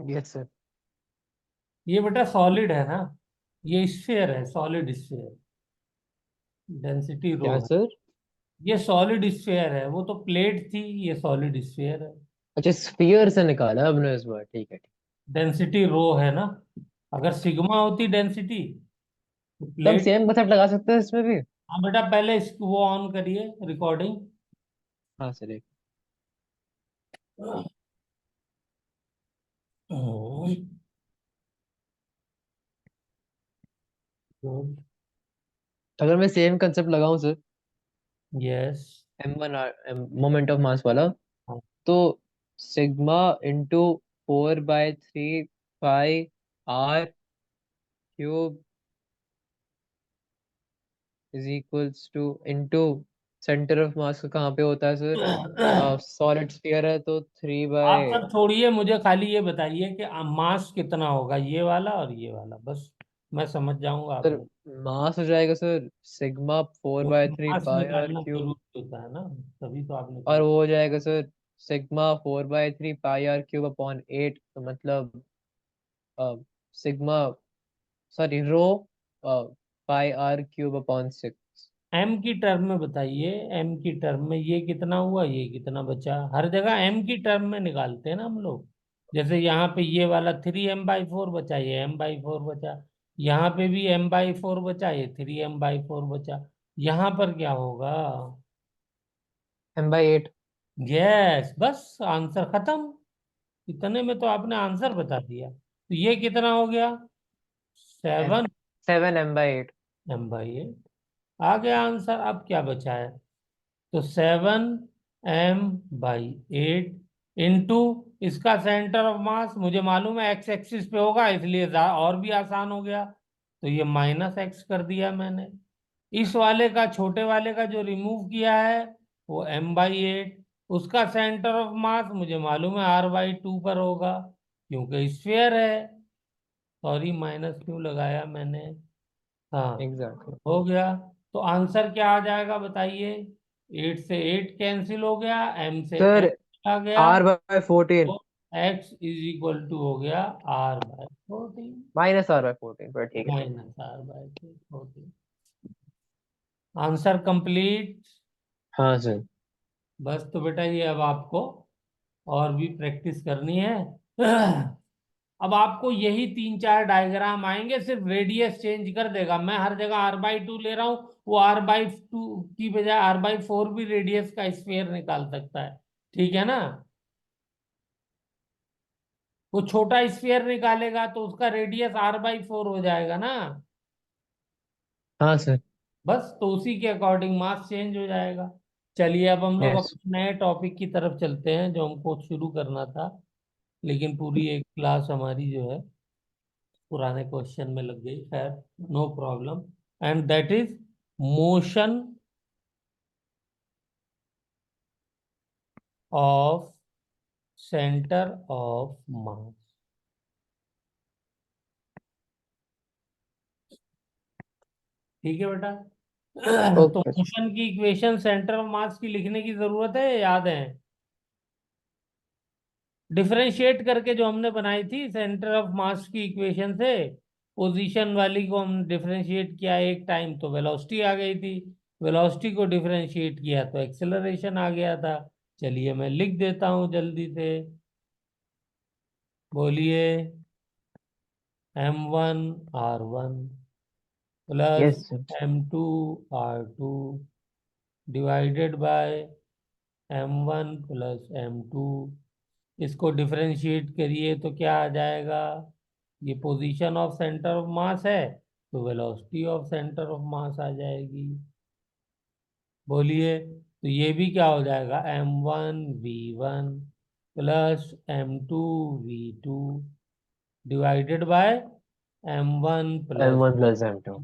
Yes sir. ये बेटा solid है ना, ये स्फीयर है, सॉलिड स्फीयर, डेंसिटी रो क्या है। सर? ये सॉलिड स्फीयर है, वो तो प्लेट थी, ये सॉलिड स्फीयर है। अच्छा, स्फीयर से निकाला आपने इस बार, ठीक है ठीक। डेंसिटी रो है ना, अगर सिग्मा होती डेंसिटी तो तो हम प्लेट। सेम कंसेप्ट लगा सकते हैं इसमें भी। हाँ बेटा, पहले इसको वो ऑन करिए रिकॉर्डिंग। हाँ सर, एक। अगर मैं सेम कंसेप्ट लगाऊं sir, yes. M1 moment of mass वाला, तो sigma into 4/3 pi R cube is equals two into centre of मास का कहाँ पे होता है सर? सॉलिड स्फीयर है तो थ्री आप बाय सब छोड़िए, मुझे खाली ये बताइए कि मास कितना होगा, ये वाला और ये वाला, बस मैं समझ जाऊंगा आप सर, लोग। मास हो जाएगा सर सिग्मा फोर वो बाय तो थ्री मास पाई आर निकालना क्यूब जरूरी होता है ना, तभी तो आपने और कहा। वो हो जाएगा sir sigma 4/3 pi r cube upon 8, तो मतलब sigma, sorry rho pi R cube upon 6। M की टर्म में बताइए, एम की टर्म में ये कितना हुआ, ये कितना बचा, हर जगह एम की टर्म में निकालते हैं ना हम लोग। जैसे यहाँ पे ये वाला 3m/4 बचा, ये m/4 बचा, यहाँ पे भी m/4 बचा, ये 3m/4 बचा। यहाँ पर क्या होगा? M/8। यस, बस आंसर खत्म। इतने में तो आपने आंसर बता दिया, तो ये कितना हो गया? M 7 7 M/8। m/8 आ गया आंसर। अब क्या बचा है? तो 7m/8 इंटू इसका सेंटर ऑफ मास मुझे मालूम है एक्स एक्सिस पे होगा, इसलिए और भी आसान हो गया। तो ये -x कर दिया मैंने। इस वाले का, छोटे वाले का जो रिमूव किया है, वो m/8। उसका सेंटर ऑफ मास मुझे मालूम है r/2 पर होगा, क्योंकि स्फीयर है। सॉरी, माइनस क्यों लगाया मैंने? हाँ, एग्जैक्टली। हो गया। तो आंसर क्या आ जाएगा बताइए? 8 से 8 कैंसिल हो गया, m से सर, m आ गया, R/14। तो x इज इक्वल टू हो गया r/14, -R/14, पर ठीक है ठीक। -r/14। Answer complete. हाँ सर। बस तो बेटा ये अब आपको और भी प्रैक्टिस करनी है। अब आपको यही 3 4 डायग्राम आएंगे, सिर्फ रेडियस चेंज कर देगा। मैं हर जगह r/2 ले रहा हूँ, वो r/2 की बजाय r/4 भी रेडियस का स्फीयर निकाल सकता है। ठीक है ना? वो छोटा स्फीयर निकालेगा तो उसका रेडियस r/4 हो जाएगा ना। हाँ सर। बस तो उसी के अकॉर्डिंग मास चेंज हो जाएगा। चलिए अब हम लोग यस। अपने नए टॉपिक की तरफ चलते हैं जो हमको शुरू करना था, लेकिन पूरी एक क्लास हमारी जो है पुराने क्वेश्चन में लग गई। खैर, no problem. And that is motion of centre of mass. ठीक है बेटा। तो ओके। मोशन की इक्वेशन सेंटर ऑफ मास की लिखने की जरूरत है, याद है? डिफरेंशिएट करके जो हमने बनाई थी सेंटर ऑफ मास की इक्वेशन से, पोजीशन वाली को हम डिफरेंशिएट किया एक टाइम तो वेलोसिटी आ गई थी, वेलोसिटी को डिफरेंशिएट किया तो एक्सेलरेशन आ गया था। चलिए मैं लिख देता हूं जल्दी से, बोलिए। m1 r1 plus yes sir. m2 r2 divided by m1 + m2। इसको डिफरेंशिएट करिए तो क्या आ जाएगा? ये position of centre of mass है, तो velocity of centre of mass आ जाएगी। बोलिए। तो ये भी क्या हो जाएगा? m1 v1 + m2 v2 divided by m1 plus M1 + M2।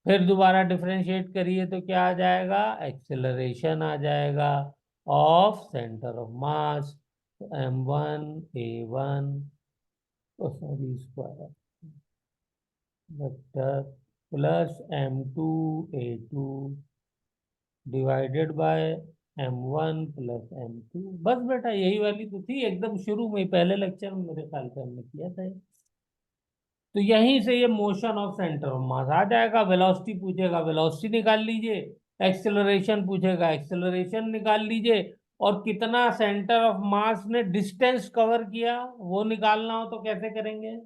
फिर दोबारा डिफरेंशिएट करिए तो क्या आ जाएगा? एक्सेलरेशन आ जाएगा of centre of mass. m1 a1, sorry, square vector plus m2 a2 divided by m1 plus m2। बस बेटा यही वाली तो थी एकदम शुरू में, पहले लेक्चर में मेरे ख्याल से हमने किया था ये। तो यहीं से ये motion of centre of mass आ जाएगा। वेलोसिटी पूछेगा, वेलोसिटी निकाल लीजिए। एक्सेलरेशन पूछेगा, एक्सेलरेशन निकाल लीजिए। और कितना सेंटर ऑफ मास ने डिस्टेंस कवर किया वो निकालना हो तो कैसे करेंगे?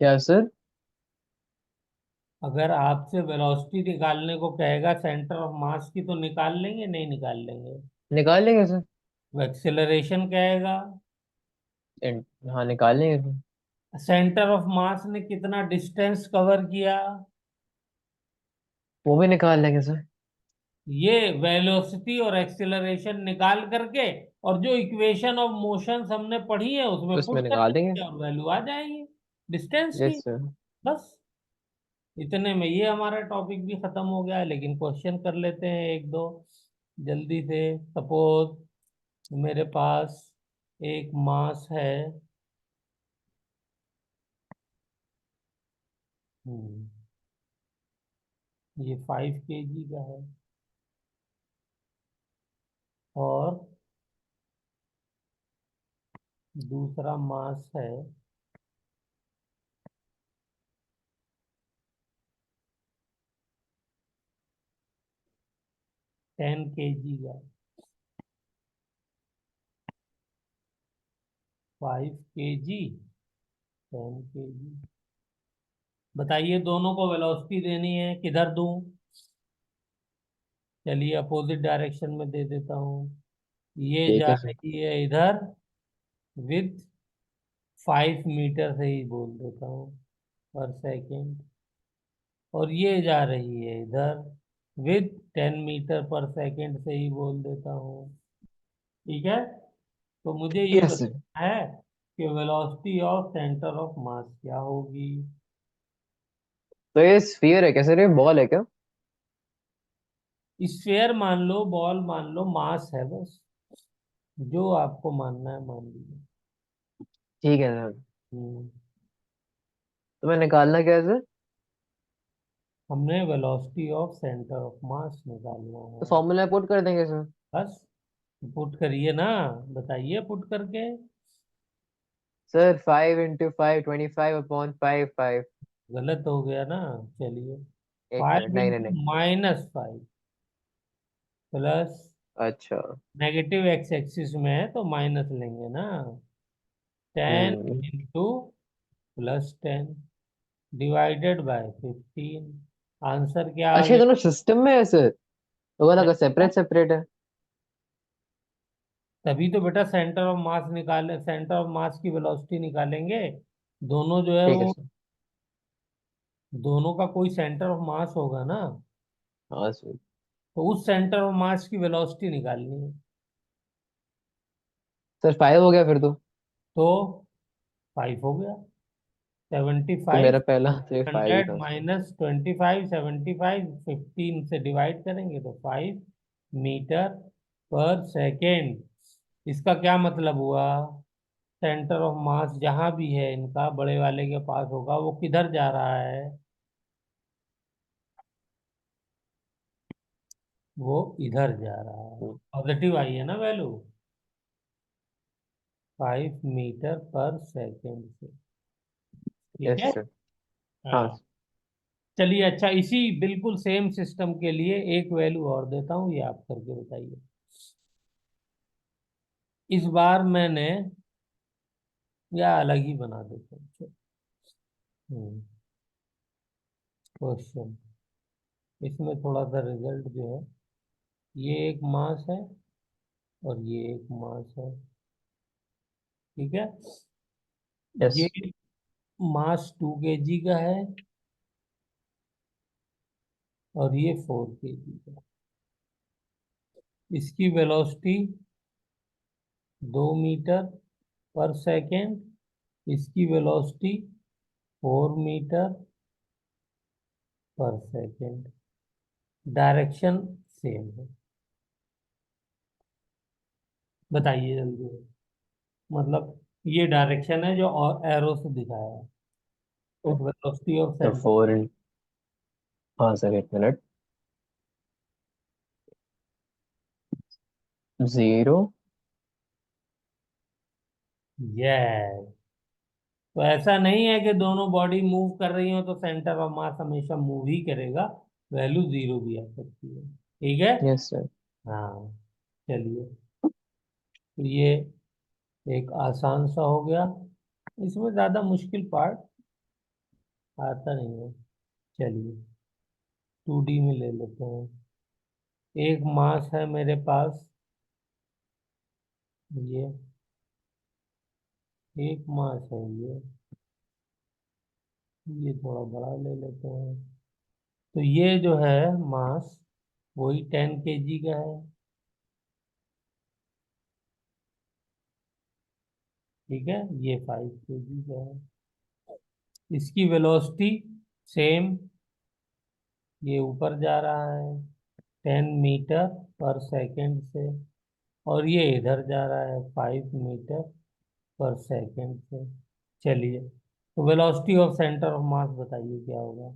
क्या सर? अगर आपसे वेलोसिटी निकालने को कहेगा सेंटर ऑफ मास की, तो निकाल लेंगे नहीं निकाल लेंगे? निकाल लेंगे सर। वो एक्सेलरेशन कहेगा, हाँ, निकाल लेंगे सर। सेंटर ऑफ मास ने कितना डिस्टेंस कवर किया, वो भी निकाल लेंगे सर। ये वेलोसिटी और एक्सेलरेशन निकाल करके, और जो इक्वेशन ऑफ मोशंस हमने पढ़ी है उसमें उसमें पुट कर निकाल देंगे। देंगे और वैल्यू आ जाएगी डिस्टेंस की। Yes sir. बस इतने में ये हमारा टॉपिक भी खत्म हो गया है। लेकिन क्वेश्चन कर लेते हैं एक दो जल्दी से। सपोज मेरे पास एक मास है, हम्म, ये 5 kg का है, और दूसरा मास है 10 kg का। 5 kg, 10 kg। बताइए दोनों को वेलोसिटी देनी है, किधर दूं? चलिए अपोजिट डायरेक्शन में दे देता हूँ। ये ठीक जा है सर। रही है इधर विथ 5 मीटर से ही बोल देता हूँ पर सेकेंड, और ये जा रही है इधर विथ 10 मीटर पर सेकेंड से ही बोल देता हूँ। ठीक है। तो मुझे ये यस सर। बताना है कि वेलोसिटी ऑफ सेंटर ऑफ मास क्या होगी। तो ये स्फीयर है क्या सर? ये बॉल है क्या? स्फेयर मान लो, बॉल मान लो, मास है बस, जो आपको मानना है मान लीजिए। ठीक है सर। हम्म, तो मैं निकालना क्या है सर? हमने वेलोसिटी ऑफ सेंटर ऑफ मास निकालना तो है। फॉर्मूला पुट कर देंगे सर। बस पुट करिए ना, बताइए पुट करके। Sir 5 × 5 25 upon 5 5। गलत हो गया ना, चलिए। एक मिनट, फाइव नहीं नहीं इंटू नहीं। -5 प्लस, अच्छा। नेगेटिव एक्स एक्सिस में है तो माइनस लेंगे ना। 10 hmm. Into +10 divided by 15। Answer क्या आ अच्छा, ये गया? दोनों सिस्टम में है सर? तो लगा सेपरेट सेपरेट है। तभी तो बेटा सेंटर ऑफ मास निकाले, सेंटर ऑफ मास की वेलोसिटी निकालेंगे। दोनों जो है ठीक है वो, सर। दोनों का कोई सेंटर ऑफ मास होगा ना, हाँ सर। तो उस सेंटर ऑफ मास की वेलोसिटी निकालनी है। सर 5 हो गया फिर तो। तो 5 हो गया। सेवेंटी तो फाइव मेरा पहला तो ये 5 ही हंड्रेड था सर। -25, 75 15 से डिवाइड करेंगे तो 5 मीटर पर सेकेंड। इसका क्या मतलब हुआ? सेंटर ऑफ मास जहां भी है इनका बड़े वाले के पास होगा, वो किधर जा रहा है? वो इधर जा रहा है। पॉजिटिव आई है ना वैल्यू, 5 मीटर पर सेकेंड से। ठीक यस है। सर। हाँ हाँ। चलिए अच्छा, इसी बिल्कुल सेम सिस्टम के लिए एक वैल्यू और देता हूँ, ये आप करके बताइए। इस बार मैंने, या अलग ही बना देता हूँ। क्वेश्चन, इसमें थोड़ा सा रिजल्ट जो है, ये एक मास है और ये एक मास है। ठीक है। यस। ये मास 2 kg का है और ये 4 kg का। इसकी वेलोसिटी 2 मीटर पर सेकेंड, इसकी वेलोसिटी 4 मीटर पर सेकेंड। डायरेक्शन सेम है। बताइए जल्दी। मतलब ये डायरेक्शन है जो और एरो से दिखाया है। वेलोसिटी ऑफ तो सेंटर। 4 इन। हाँ सर, एक मिनट। 0। यस। तो ऐसा नहीं है कि दोनों बॉडी मूव कर रही हो तो सेंटर ऑफ मास हमेशा मूव ही करेगा, वैल्यू जीरो भी आ सकती है। ठीक है। Yes sir. हाँ। चलिए, तो ये एक आसान सा हो गया, इसमें ज्यादा मुश्किल पार्ट आता नहीं है। चलिए, 2D में ले लेते हैं। एक मास है मेरे पास, ये एक मास है ये थोड़ा बड़ा ले लेते हैं। तो ये जो है मास, वही 10 kg का है। ठीक है, ये 5 kg का है। इसकी वेलोसिटी सेम, ये ऊपर जा रहा है 10 मीटर पर सेकेंड से, और ये इधर जा रहा है 5 मीटर पर सेकेंड से। चलिए, तो वेलोसिटी ऑफ सेंटर ऑफ मास बताइए क्या होगा।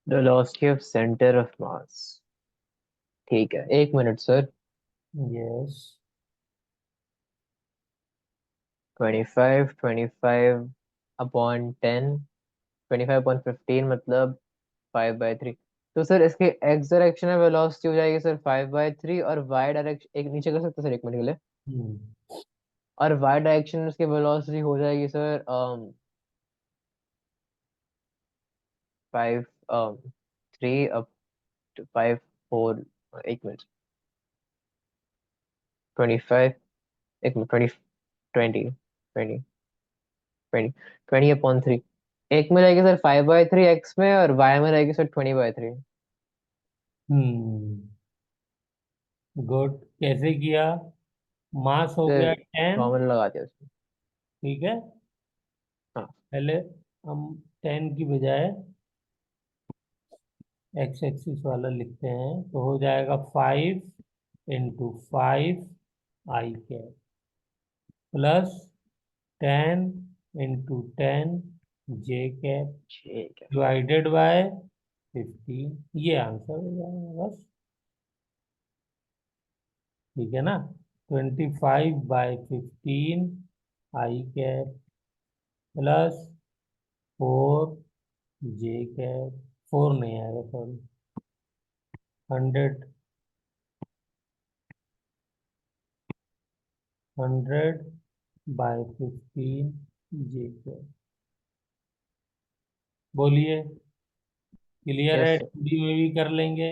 Velocity of centre of mass. ठीक है, 1 मिनट सर। यस। 25 25/10, 25/15 5/3। तो सर इसके एक्स डायरेक्शन में वेलोसिटी हो जाएगी सर 5/3, और वाई डायरेक्शन, एक नीचे कर सकते हैं सर 1 मिनट के लिए। हम्म। और वाई डायरेक्शन में उसकी वेलोसिटी हो जाएगी sir 5 3 up to 5 4। 1 minute. 25, 1 minute, 20 20 20 20/3। एक में रहेगी सर 5/3 एक्स में, और वाई में रहेगी सर 20/3। हम्म। गुड। कैसे किया? मास हो सर गया 10। कॉमन लगा दिया उसमें। ठीक है, हाँ। पहले हम 10 की बजाय एक्स एक्सिस वाला लिखते हैं, तो हो जाएगा 5 × 5 I cap plus 10 × 10 J cap ठीक है। Divided by 15। ये आंसर हो जाएगा बस। ठीक है ना? 25/15 I cap plus 4 J cap, 4 नहीं आएगा सॉरी, 100/15 J कैप। बोलिए, क्लियर यस है? सर। 2D में भी कर लेंगे।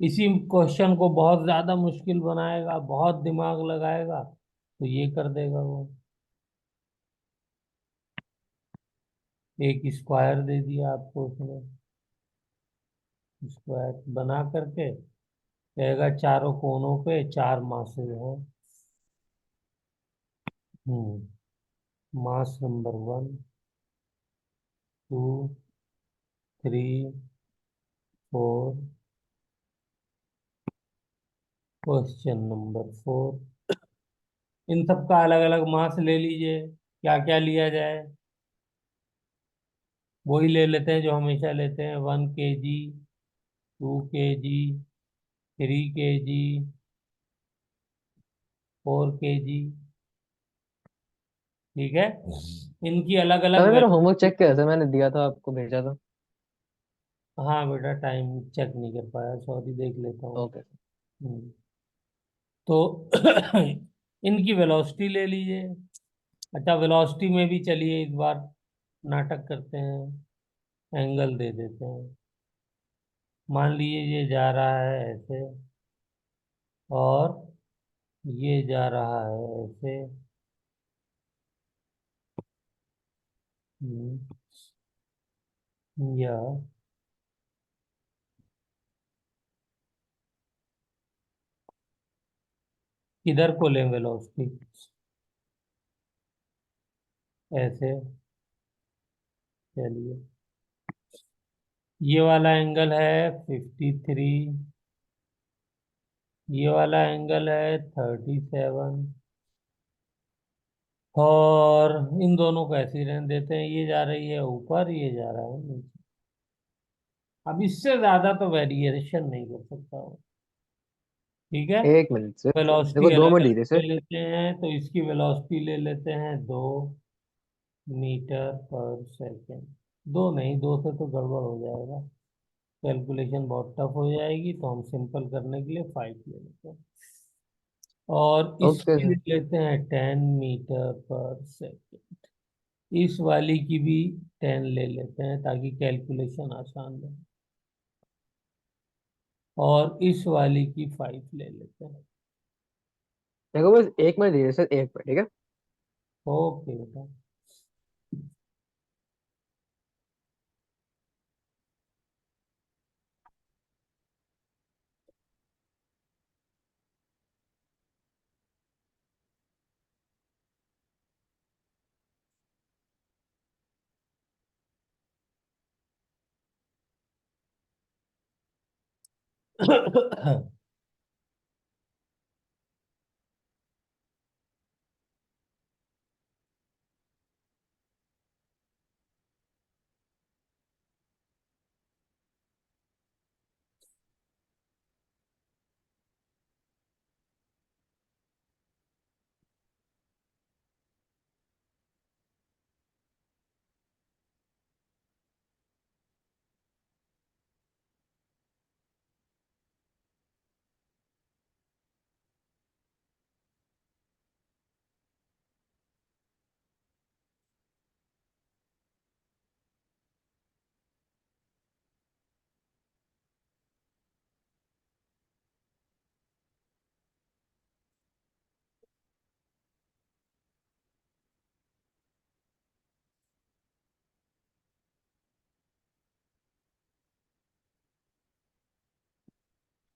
इसी क्वेश्चन को बहुत ज्यादा मुश्किल बनाएगा, बहुत दिमाग लगाएगा तो ये कर देगा वो। एक स्क्वायर दे दिया आपको उसने, स्क्वायर बना करके कहेगा चारों कोनों पे 4 मासेज हैं। Mass number 1, 2, 3, 4। क्वेश्चन नंबर 4, इन सब का अलग अलग मास ले लीजिए। क्या क्या लिया जाए? वही ले लेते हैं जो हमेशा लेते हैं, 1 kg, 2 kg, 3 kg, 4 kg। ठीक है, इनकी अलग अलग सर मेरा होमवर्क वैल्यू। चेक किया सर, मैंने दिया था आपको, भेजा था। हाँ बेटा, टाइम चेक नहीं कर पाया, सॉरी, देख लेता हूँ। ओके। हम्म, तो इनकी वेलोसिटी ले लीजिए। अच्छा, वेलोसिटी में भी चलिए इस बार नाटक करते हैं, एंगल दे देते हैं। मान लीजिए ये जा रहा है ऐसे, और ये जा रहा है ऐसे। हम्म, या किधर को लें वेलोसिटी? ऐसे। चलिए, ये वाला एंगल है 53, ये वाला एंगल है 37, और इन दोनों को ऐसे ही रहने देते हैं, ये जा रही है ऊपर, ये जा रहा है नीचे। अब इससे ज्यादा तो वेरिएशन नहीं कर सकता वो। ठीक है। एक मिनट सर, वेलोसिटी देखो दो अलग मिनट अलग दीजिए ले सर। लेते हैं, तो इसकी वेलोसिटी ले लेते हैं 2 मीटर पर सेकेंड। दो नहीं, दो से तो गड़बड़ हो जाएगा, कैलकुलेशन बहुत टफ हो जाएगी, तो हम सिंपल करने के लिए 5 ले लेते हैं। और ओके इसकी ले सर। लेते हैं 10 मीटर पर सेकेंड। इस वाली की भी 10 ले लेते हैं ताकि कैलकुलेशन आसान रहे। और इस वाली की 5 ले लेते हैं। देखो बस एक मिनट दीजिए सर, एक मिनट, ठीक है। ओके बेटा।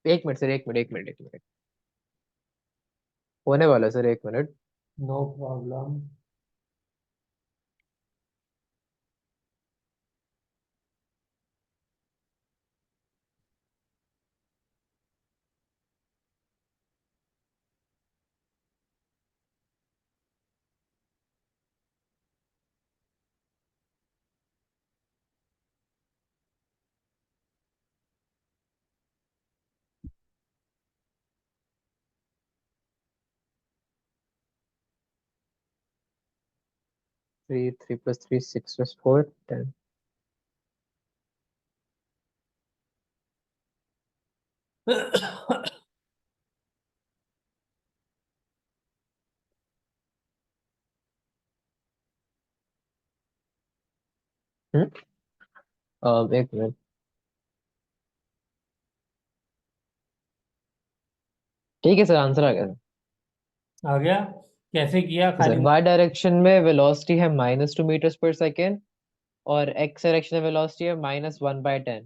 एक मिनट सर, एक मिनट, एक मिनट, एक मिनट। होने वाला है, सर, एक मिनट। No problem. 3, 3 + 3, 6 + 4, 10। हम्म। एक मिनट। ठीक है सर, आंसर आ गया आ गया? कैसे किया सर। खाली? वाई डायरेक्शन में वेलोसिटी है -2 मीटर्स पर सेकेंड, और एक्स डायरेक्शन में वेलोसिटी है -1/10।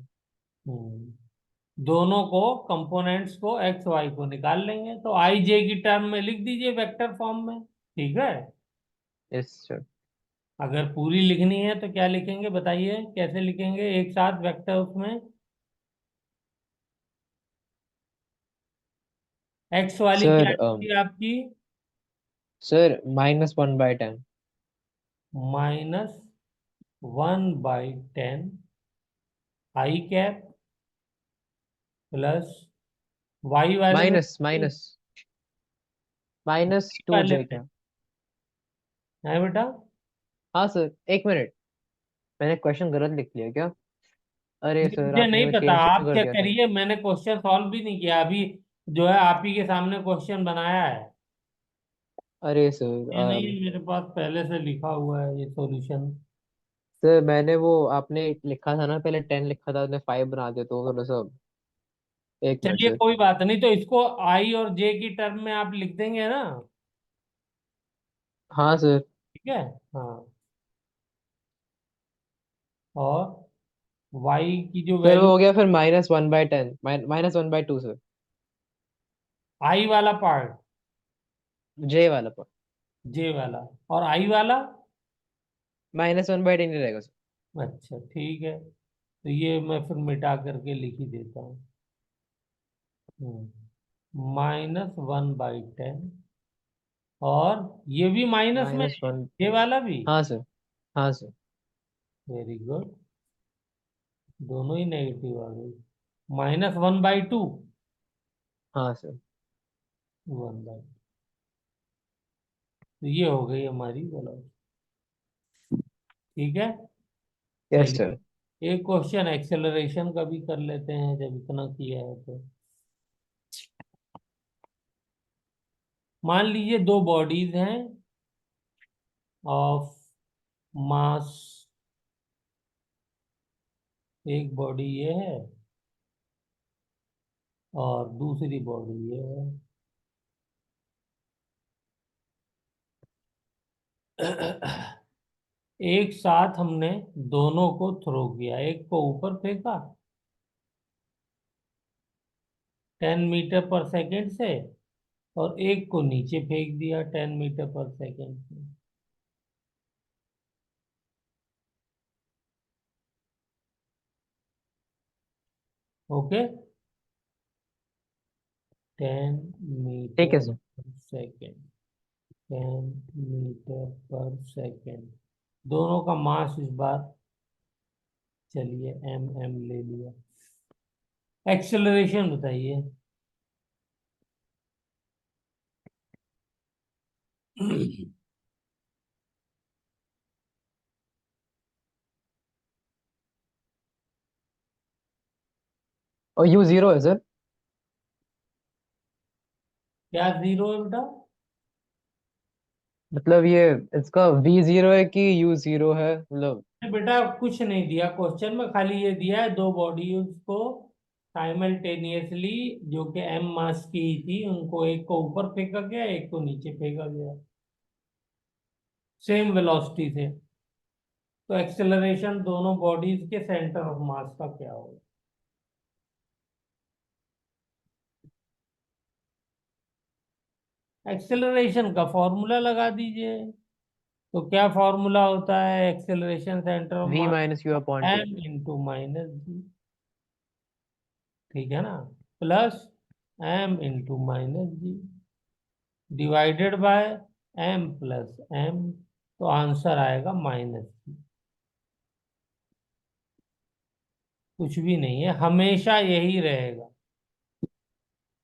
दोनों को, कंपोनेंट्स को, एक्स वाई को निकाल लेंगे, तो आई जे की टर्म में लिख दीजिए वेक्टर फॉर्म में। ठीक है। Yes sir. अगर पूरी लिखनी है तो क्या लिखेंगे बताइए, कैसे लिखेंगे एक साथ वेक्टर उसमें? एक्स वाली क्या सर थी आपकी? सर -1/10। -1/10 आई कैप, प्लस वाई वाले में, माइनस माइनस -2 वाले जे में का। है बेटा। हाँ सर, एक मिनट। मैंने क्वेश्चन गलत लिख लिया क्या? अरे ये सर, मुझे आपने नहीं वो पता, चेंज क्यों आप कर चेक दिया था? करिए, मैंने क्वेश्चन सॉल्व भी नहीं किया अभी, जो है आप ही के सामने क्वेश्चन बनाया है। अरे सर, ये नहीं है मेरे पास, पहले से लिखा हुआ है ये सॉल्यूशन। सर मैंने वो आपने लिखा था ना, पहले 10 लिखा था, उसने 5 बना दिया, तो थोड़ा सा। एक मिनट चलिए सर। कोई बात नहीं, तो इसको आई और जे की टर्म में आप लिख देंगे ना? हाँ सर। ठीक है। हाँ। और वाई की जो सर वो वैल्यू, हो गया फिर -1/10, -1/2 सर। आई वाला पार्ट, जे वाला पर जे वाला, और आई वाला। -1/10 ही रहेगा सर। अच्छा ठीक है, तो ये मैं फिर मिटा करके लिख ही देता हूँ। हम्म। -1/10, और ये भी माइनस में है, -1। ये वाला भी। हाँ सर। हाँ सर। वेरी गुड, दोनों ही नेगेटिव आ गई। -1/2। हाँ सर। 1/, तो ये हो गई हमारी वेलोसिटी। ठीक है। यस चलिए, सर। एक क्वेश्चन एक्सेलरेशन का भी कर लेते हैं जब इतना किया है तो। मान लीजिए दो बॉडीज हैं ऑफ मास, एक बॉडी ये है और दूसरी बॉडी ये है। एक साथ हमने दोनों को थ्रो किया, एक को ऊपर फेंका 10 मीटर पर सेकेंड से, और एक को नीचे फेंक दिया 10 मीटर पर सेकेंड से। ओके, 10 मीटर ठीक है सर। पर सेकेंड, 10 मीटर पर सेकेंड। दोनों का मास इस बार, चलिए एम एम ले लिया। एक्सेलरेशन बताइए। और U0 है सर। क्या जीरो है बेटा? मतलब ये इसका V0 है कि U0 है मतलब। बेटा कुछ नहीं दिया क्वेश्चन में, खाली ये दिया है दो बॉडीज को साइमल्टेनियसली, जो कि एम मास की ही थी, उनको एक को ऊपर फेंका गया, एक को नीचे फेंका गया, सेम वेलोसिटी से। तो एक्सेलरेशन दोनों बॉडीज के सेंटर ऑफ मास का क्या होगा? एक्सेलरेशन का फॉर्मूला लगा दीजिए। तो क्या फॉर्मूला होता है acceleration centre of V mass? Minus U/2। m × -g, ठीक है ना, plus m × -g divided by m+m, तो आंसर आएगा -g। कुछ भी नहीं है, हमेशा यही रहेगा।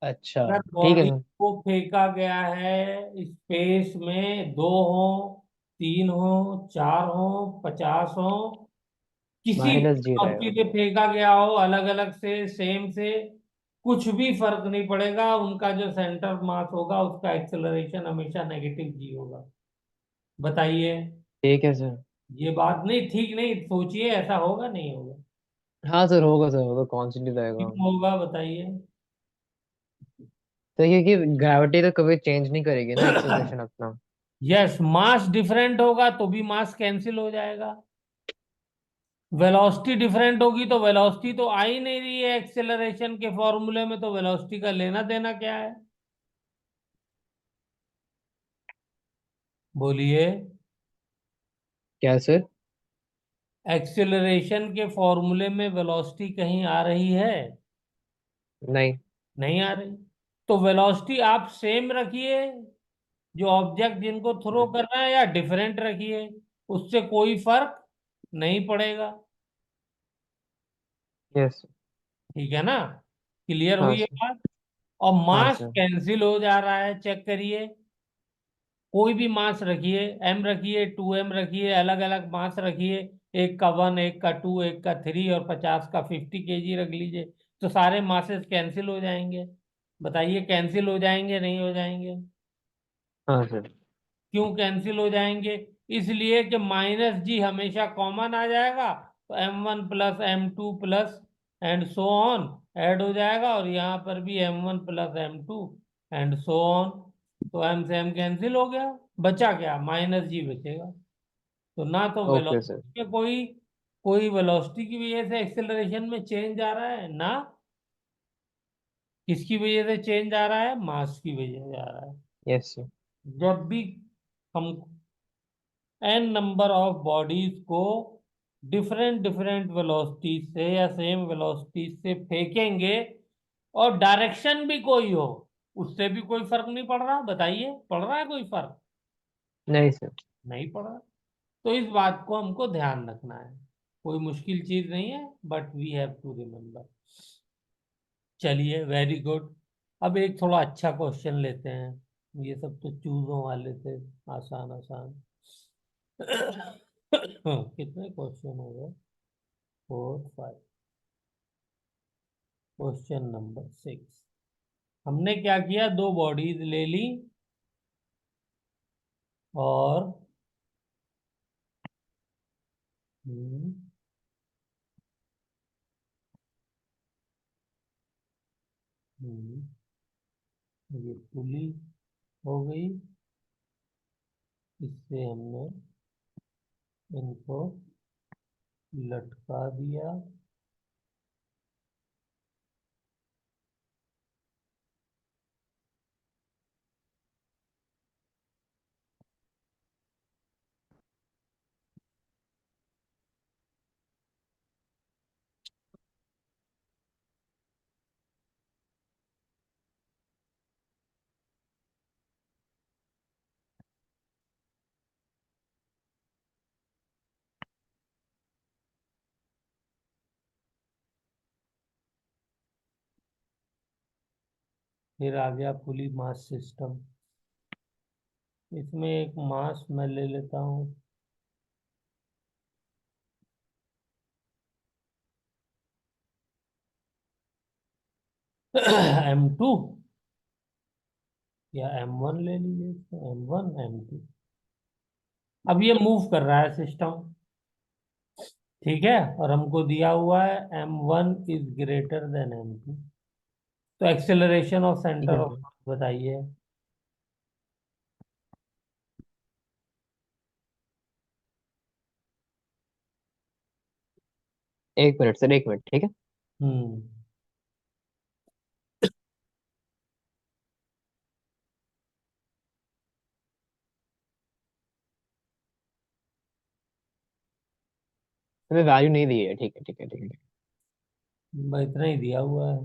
अच्छा। अगर ठीक है बॉडी सर। को फेंका गया है स्पेस में, दो हो, तीन हो, चार हो, 50 हो, किसी भी -G वेलोसिटी रहेगा। से फेंका गया हो, अलग अलग से, सेम से, कुछ भी फर्क नहीं पड़ेगा, उनका जो सेंटर मास होगा उसका एक्सेलरेशन हमेशा -g होगा। बताइए। ठीक है सर। ये बात नहीं ठीक, नहीं सोचिए, ऐसा होगा नहीं होगा? हाँ सर, होगा सर, होगा, कॉन्स्टेंट रहेगा। क्यों होगा बताइए? तो ये कि ग्रेविटी तो कभी चेंज नहीं करेगी ना एक्सेलरेशन अपना। यस, मास डिफरेंट होगा तो भी मास कैंसिल हो जाएगा। वेलोसिटी डिफरेंट होगी तो वेलोसिटी तो आ ही नहीं रही है एक्सेलरेशन के फॉर्मूले में, तो वेलोसिटी का लेना देना क्या है? बोलिए। क्या सर? एक्सेलरेशन के फॉर्मूले में वेलोसिटी कहीं आ रही है? नहीं। नहीं आ रही। तो वेलोसिटी आप सेम रखिए, जो ऑब्जेक्ट जिनको थ्रो कर रहा है, या डिफरेंट रखिए, उससे कोई फर्क नहीं पड़ेगा। यस। ठीक है ना? क्लियर हाँ हुई है सर। बात? और हाँ मास सर। कैंसिल हो जा रहा है, चेक करिए। कोई भी मास रखिए, m रखिए, 2m रखिए, अलग अलग मास रखिए, एक का 1, एक का 2, एक का 3, और 50 का 50 kg रख लीजिए, तो सारे मासेस कैंसिल हो जाएंगे। बताइए, कैंसिल हो जाएंगे नहीं हो जाएंगे? हाँ सर। क्यों कैंसिल हो जाएंगे? इसलिए कि -g हमेशा कॉमन आ जाएगा, तो m1 + m2 and so on add हो जाएगा, और यहाँ पर भी m1 + m2 and so on. तो m से m कैंसिल हो गया, बचा क्या? -g बचेगा। तो ना तो ओके सर। वेलोसिटी के कोई कोई वेलोसिटी की वजह से एक्सेलरेशन में चेंज आ रहा है ना, किसकी वजह से चेंज आ रहा है? मास की वजह से आ रहा है। Yes sir. जब भी हम n नंबर ऑफ बॉडीज को डिफरेंट डिफरेंट वेलोसिटी से या सेम वेलोसिटी से फेंकेंगे, और डायरेक्शन भी कोई हो, उससे भी कोई फर्क नहीं पड़ रहा, बताइए पड़ रहा है कोई फर्क? नहीं सर। नहीं पड़ रहा। तो इस बात को हमको ध्यान रखना है, कोई मुश्किल चीज नहीं है, but we have to remember. चलिए, वेरी गुड। अब एक थोड़ा अच्छा क्वेश्चन लेते हैं। ये सब तो चूजों वाले थे, आसान आसान। कितने क्वेश्चन हो गए? 4 5। Question number 6। हमने क्या किया, दो बॉडीज ले ली और हम्म, हम्म, ये पुली हो गई, इससे हमने इनको लटका दिया। फिर आ गया पुली मास सिस्टम। इसमें एक मास मैं ले लेता हूँ, M2, या M1 ले लीजिए, M1 M2। अब ये मूव कर रहा है सिस्टम, ठीक है, और हमको दिया हुआ है M1 > M2। तो एक्सेलरेशन ऑफ ठीक सेंटर है ऑफ सर। बताइए। एक मिनट सर, एक मिनट, ठीक है। हम्म। हमें वैल्यू नहीं दी है, ठीक है ठीक है ठीक है। बस इतना ही दिया हुआ है।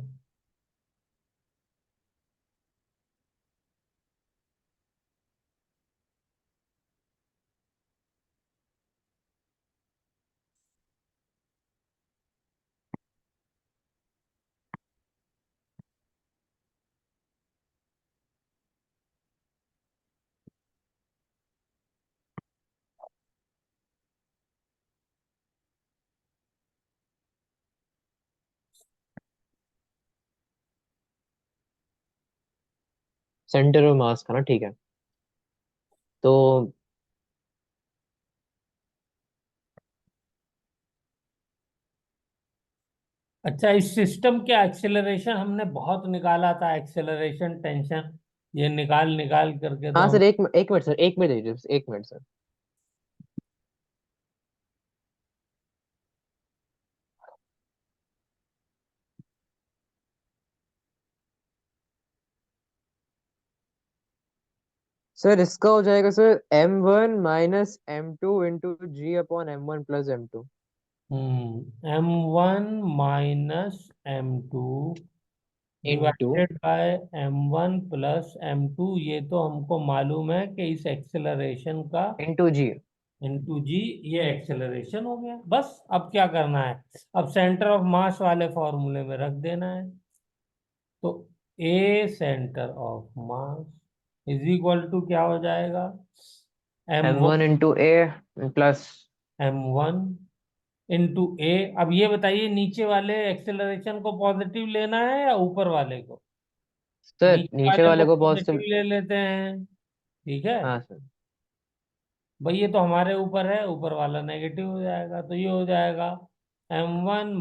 सेंटर ऑफ मास का ना, ठीक है। तो अच्छा, इस सिस्टम के एक्सेलरेशन हमने बहुत निकाला था, एक्सेलरेशन टेंशन, ये निकाल निकाल करके तो हाँ हम। सर, एक मिनट सर, एक मिनट दीजिए, एक मिनट सर। सर इसका हो जाएगा sir M1 - M2 × G/M1 + M2। M1 - M2 into divided by M1 + M2, ये तो हमको मालूम है कि इस एक्सेलरेशन का इंटू जी। इनटू जी, ये एक्सेलरेशन हो गया। बस अब क्या करना है, अब सेंटर ऑफ मास वाले फॉर्मूले में रख देना है। तो a centre of mass is equal to क्या हो जाएगा, M M1 one × A plus. M1 × A। अब ये बताइए, नीचे वाले एक्सेलरेशन को पॉजिटिव लेना है या ऊपर वाले को? सर नीचे नीचे वाले को वाले को पॉजिटिव पॉजिटिव। ले लेते हैं, ठीक है। हाँ सर। भाई ये तो हमारे ऊपर है, ऊपर वाला नेगेटिव हो जाएगा, तो ये हो जाएगा M1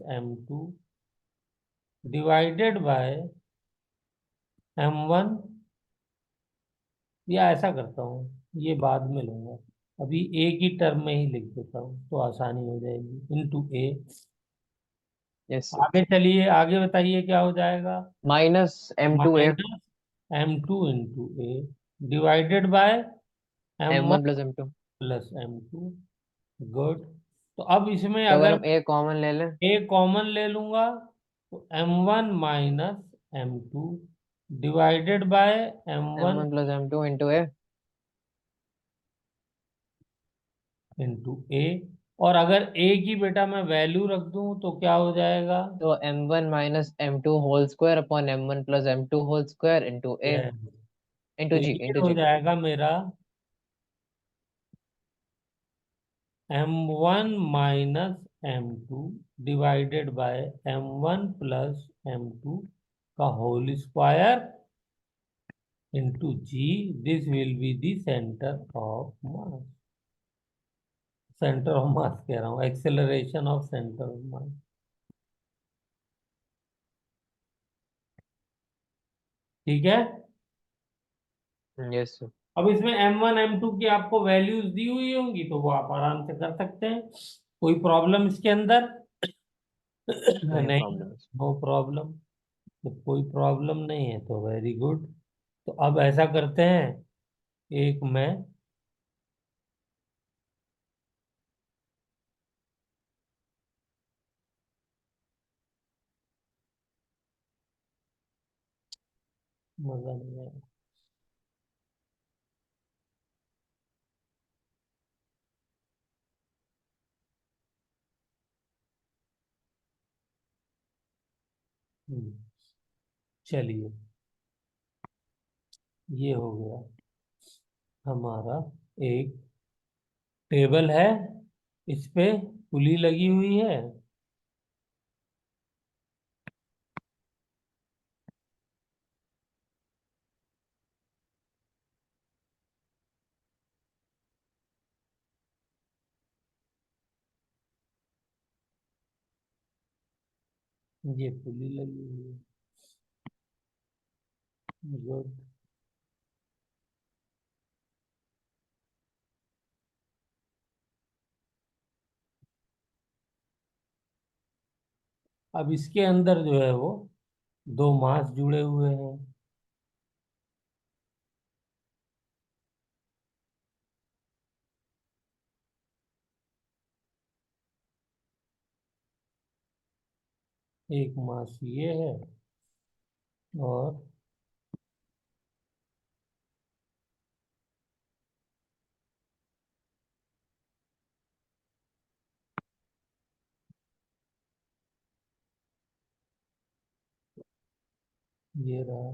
- M2 divided bye M1, या ऐसा करता हूँ, ये बाद में लूंगा, अभी ए की टर्म में ही लिख देता हूँ तो आसानी हो जाएगी, इनटू ए। Yes sir. आगे चलिए, आगे बताइए क्या हो जाएगा। -M2A। -M2 × A divided by M1 M1 + M2। + M2। Good. तो अब इसमें तो अगर अगर हम A कॉमन ले लें। ए कॉमन ले लूंगा, तो M1 - M2 divided by M M one one plus M two into A. Into A. और अगर ए की बेटा मैं वैल्यू रख दूं तो क्या हो जाएगा? तो M one minus M two whole square upon M one plus M two whole square into A. ये तो इंटू जी, ये इंटू हो जी। जाएगा मेरा M one minus M two divided by M one plus M two का whole square into g. This will be the centre of mass. Centre of mass कह रहा हूँ, acceleration of centre of mass. ठीक है। Yes. अब इसमें M one M to की आपको वैल्यूज दी हुई होंगी तो वो आप आराम से कर सकते हैं। कोई प्रॉब्लम इसके अंदर? नहीं नहीं। प्रॉब्लम। No problem. तो कोई प्रॉब्लम नहीं है तो वेरी गुड। तो अब ऐसा करते हैं, एक मैं मजा नहीं आया। हम्म, चलिए, ये हो गया हमारा। एक टेबल है, इस पे पुली लगी हुई है। ये पुली लगी हुई है। गुड। अब इसके अंदर जो है वो दो मास जुड़े हुए हैं। एक मास ये है, और ये रहा,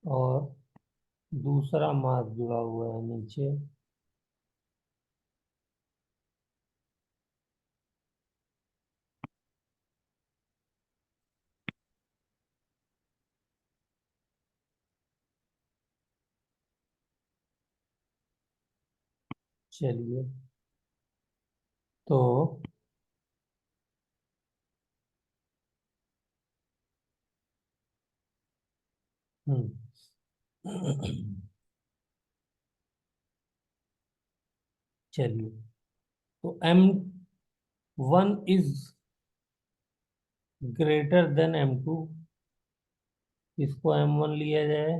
और दूसरा मास जुड़ा हुआ है नीचे। चलिए, तो हम्म चलिए, तो M one is greater than M two. इसको एम वन लिया जाए,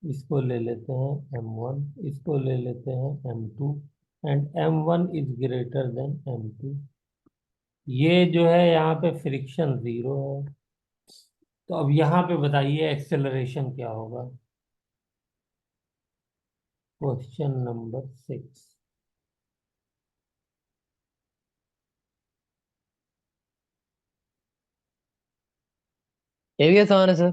इसको ले लेते हैं एम वन, इसको ले लेते हैं M two, and M one is greater than M two. ये जो है यहाँ पे फ्रिक्शन जीरो है। तो अब यहाँ पे बताइए एक्सेलरेशन क्या होगा? Question number 6। ये भी आसान है सर।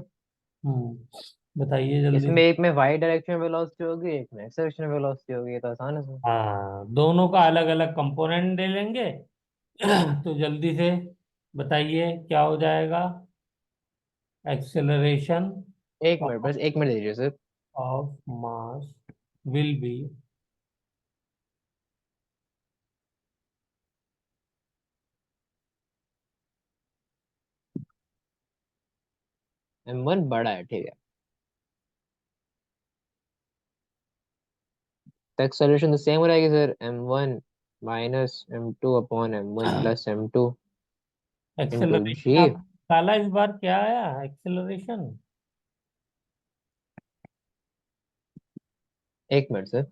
बताइए जल्दी इसमें से। एक में वाई डायरेक्शन में वेलोसिटी होगी, एक में एक्स डायरेक्शन में वेलोसिटी होगी, ये तो आसान है सर। हाँ, दोनों का अलग अलग कंपोनेंट ले लेंगे। तो जल्दी से बताइए क्या हो जाएगा? एक्सेलरेशन एक मिनट, बस एक मिनट दीजिए sir. Of mass will be. M one बड़ा है, ठीक है। तो एक्सेलरेशन तो सेम हो रहेगी sir, M one minus M two upon M one plus M two into acceleration g. आप काला इस बार क्या आया एक्सेलरेशन? एक मिनट सर।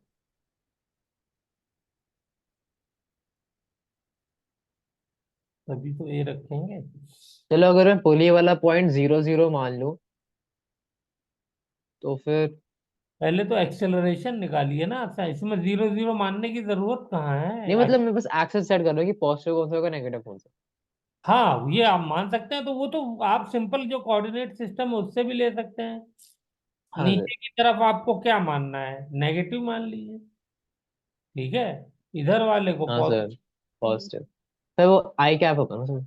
तभी तो ए रखेंगे। चलो अगर मैं पुली वाला पॉइंट 0 0 मान लूं, तो फिर। पहले तो एक्सेलरेशन निकालिए ना। अच्छा, इसमें जीरो जीरो मानने की जरूरत कहाँ नहीं है? मतलब मैं बस एक्सेस सेट कर रहा हूँ कि पॉजिटिव कौन सा होगा, नेगेटिव कौन सा। हाँ, ये आप मान सकते हैं। तो वो तो आप सिंपल जो कोऑर्डिनेट सिस्टम है उससे भी ले सकते हैं। हाँ सर। नीचे की तरफ आपको क्या मानना है? नेगेटिव मान लीजिए। ठीक है, इधर वाले को हाँ सर, पॉजिटिव। पॉजिटिव। सर वो आई कैप होगा ना सर?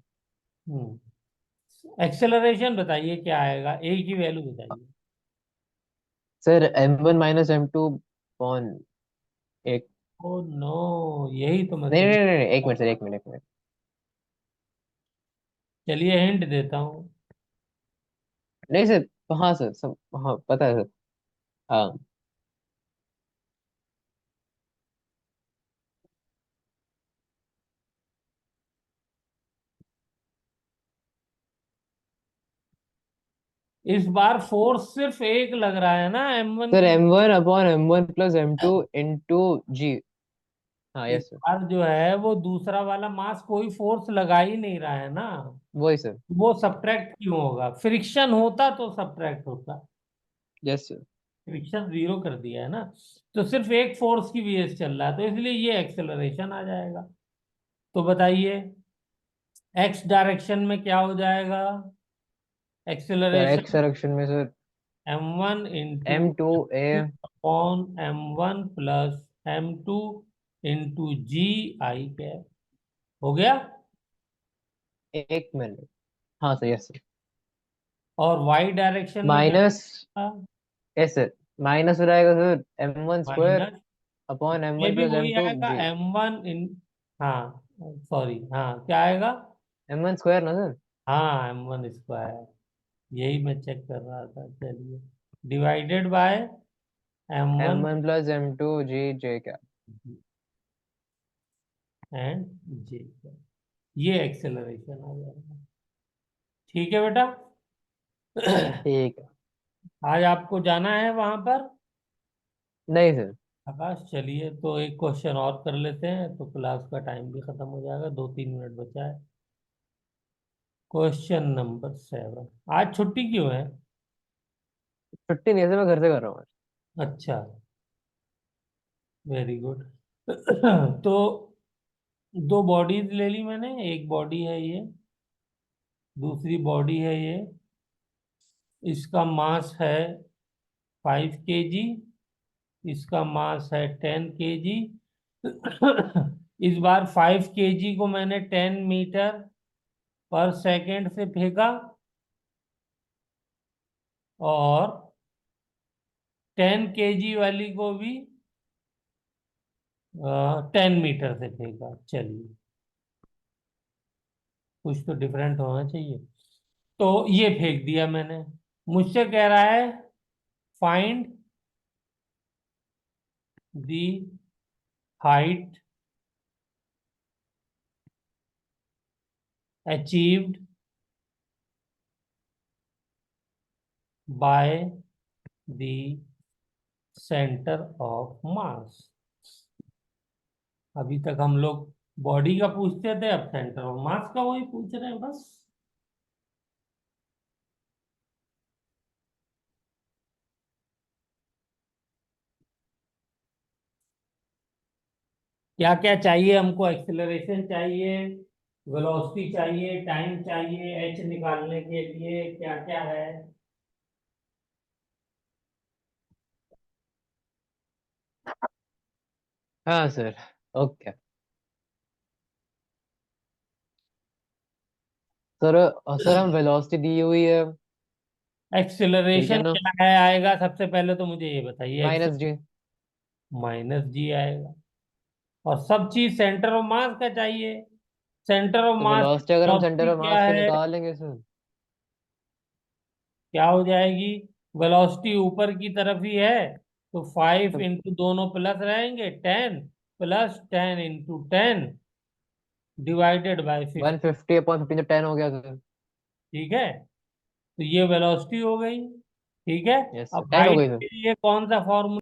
एक्सेलरेशन बताइए क्या आएगा, ए की वैल्यू बताइए। सर M1 - M2 कौन? एक। ओ नो, यही तो मैं नहीं नहीं सोच। नहीं नहीं, एक मिनट सर, एक मिनट, एक मिनट। चलिए हिंट देता हूँ। नहीं सर। हाँ सर, सब हाँ पता है सर। हाँ इस बार फोर्स सिर्फ एक लग रहा है ना, M1 सर, की। M1/M1 + M2 × G। हाँ इस यस सर। बार जो है वो दूसरा वाला मास कोई फोर्स लगा ही नहीं रहा है ना। वही सर। वो सब्ट्रैक्ट क्यों होगा? फ्रिक्शन होता तो सब्ट्रैक्ट होता। Yes sir. फ्रिक्शन जीरो कर दिया है ना। तो सिर्फ एक फोर्स की वजह से चल रहा है, तो इसलिए ये एक्सेलरेशन आ जाएगा। तो बताइए, एक्स डायरेक्शन में क्या हो जाएगा? सर एक्सेलरेशन एक्स डायरेक्शन में sir, M1 × M2A। M1 + M2 × G I cap. हो गया। एक मिनट। हाँ सर, यस सर। और वाई डायरेक्शन में क्या माइनस। था? Yes sir. माइनस हो जाएगा sir, M1² minus. Upon M ये वन भी प्लस एम वही टू आएगा, जी M1 इन। हाँ, सॉरी, हाँ क्या आएगा? M1² ना सर? हाँ, M1²। यही मैं चेक कर रहा था। चलिए, divided by M1 M1 + M2 G क्या? And J। ये एक्सेलरेशन आ जाएगा। ठीक है बेटा। ठीक है। आज आपको जाना है वहां पर? नहीं सर। आकाश, चलिए तो एक क्वेश्चन और कर लेते हैं, तो क्लास का टाइम भी खत्म हो जाएगा। 2-3 मिनट बचा है। Question number 7। आज छुट्टी क्यों है? छुट्टी नहीं है सर, मैं घर से कर रहा हूँ आज। अच्छा, वेरी गुड। तो दो बॉडीज ले ली मैंने। एक बॉडी है ये, दूसरी बॉडी है ये। इसका मास है 5 kg, इसका मास है 10 kg। इस बार 5 kg को मैंने 10 मीटर पर सेकेंड से फेंका, और 10 kg वाली को भी 10 मीटर से फेंका। चलिए, कुछ तो डिफरेंट होना चाहिए। तो ये फेंक दिया मैंने। मुझसे कह रहा है find the height achieved by the centre of मास। अभी तक हम लोग बॉडी का पूछते थे, अब सेंटर ऑफ मास का वही पूछ रहे हैं बस। क्या क्या चाहिए हमको? एक्सेलरेशन चाहिए, वेलोसिटी चाहिए, टाइम चाहिए, एच निकालने के लिए क्या क्या है? हाँ सर। ओके। सर, सर हम वेलोसिटी दी हुई है। ठीक है एक्सेलरेशन ना? क्या है आएगा? सबसे पहले तो मुझे ये बताइए। -G। -G आएगा। और सब चीज सेंटर ऑफ मास का चाहिए। सेंटर ऑफ तो मास वेलोसिटी अगर हम सेंटर वेलोसिटी ऑफ क्या मास की है? निकालेंगे सर। क्या हो जाएगी? वेलोसिटी ऊपर की तरफ ही है, तो 5 तो इंटू दोनों प्लस रहेंगे 10, +10 × 10 डिवाइडेड बाय 50। 150/15 तो 10 हो गया सर। ठीक है, तो ये वेलोसिटी हो गई। ठीक है। यस सर, अब 10 हो हाइट गई सर। के लिए कौन सा फॉर्मूला?